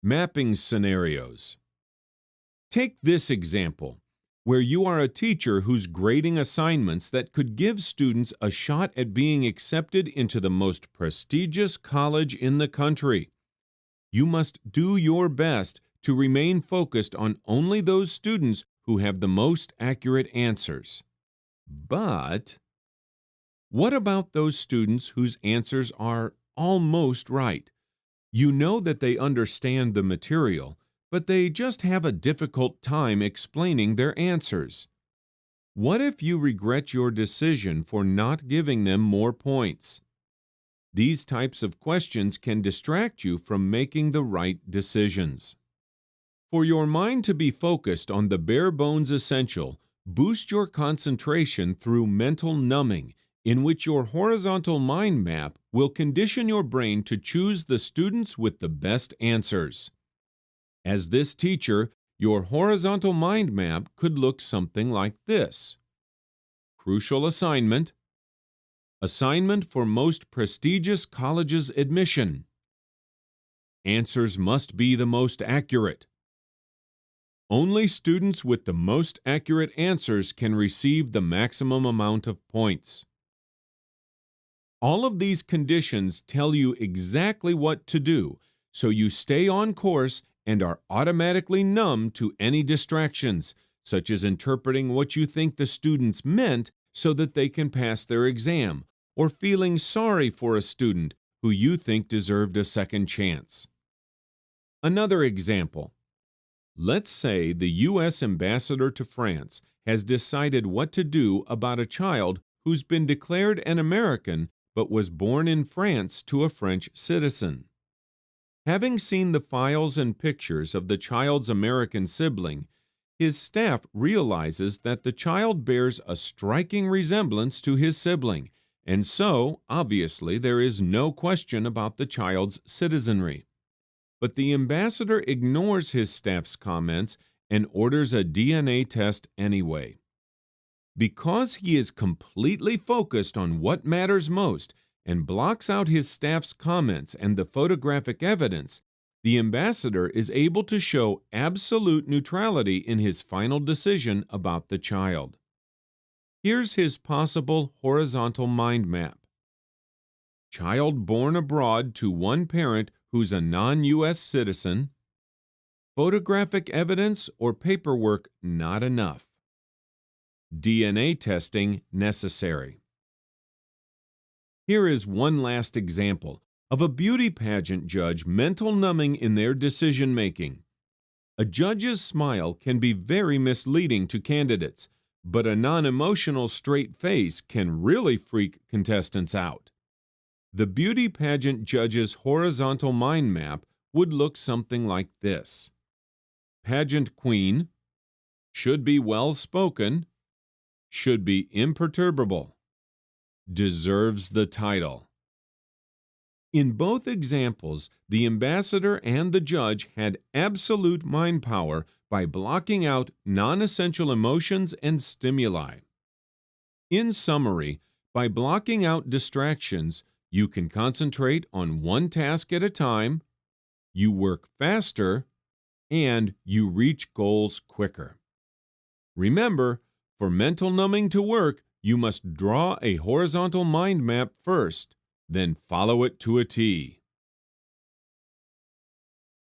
Mapping scenarios. Take this example, where you are a teacher who's grading assignments that could give students a shot at being accepted into the most prestigious college in the country. You must do your best to remain focused on only those students who have the most accurate answers. But what about those students whose answers are almost right? You know that they understand the material, but they just have a difficult time explaining their answers. What if you regret your decision for not giving them more points? These types of questions can distract you from making the right decisions. For your mind to be focused on the bare bones essential, boost your concentration through mental numbing, in which your horizontal mind map will condition your brain to choose the students with the best answers. As this teacher, your horizontal mind map could look something like this. Crucial assignment. Assignment for most prestigious college's admission. Answers must be the most accurate. Only students with the most accurate answers can receive the maximum amount of points. All of these conditions tell you exactly what to do, so you stay on course and are automatically numb to any distractions, such as interpreting what you think the students meant so that they can pass their exam, or feeling sorry for a student who you think deserved a second chance. Another example. Let's say the U.S. ambassador to France has decided what to do about a child who's been declared an American but was born in France to a French citizen. Having seen the files and pictures of the child's American sibling, his staff realizes that the child bears a striking resemblance to his sibling, and so, obviously, there is no question about the child's citizenry. But the ambassador ignores his staff's comments and orders a DNA test anyway. Because he is completely focused on what matters most and blocks out his staff's comments and the photographic evidence, the ambassador is able to show absolute neutrality in his final decision about the child. Here's his possible horizontal mind map. Child born abroad to one parent who's a non-U.S. citizen. Photographic evidence or paperwork not enough. DNA testing necessary. Here is one last example of a beauty pageant judge mental numbing in their decision-making. A judge's smile can be very misleading to candidates, but a non-emotional straight face can really freak contestants out. The beauty pageant judge's horizontal mind map would look something like this. Pageant queen, should be well-spoken, should be imperturbable, deserves the title. In both examples, the ambassador and the judge had absolute mind power by blocking out non-essential emotions and stimuli. In summary, by blocking out distractions, you can concentrate on one task at a time, you work faster, and you reach goals quicker. Remember, for mental numbing to work, you must draw a horizontal mind map first, then follow it to a T.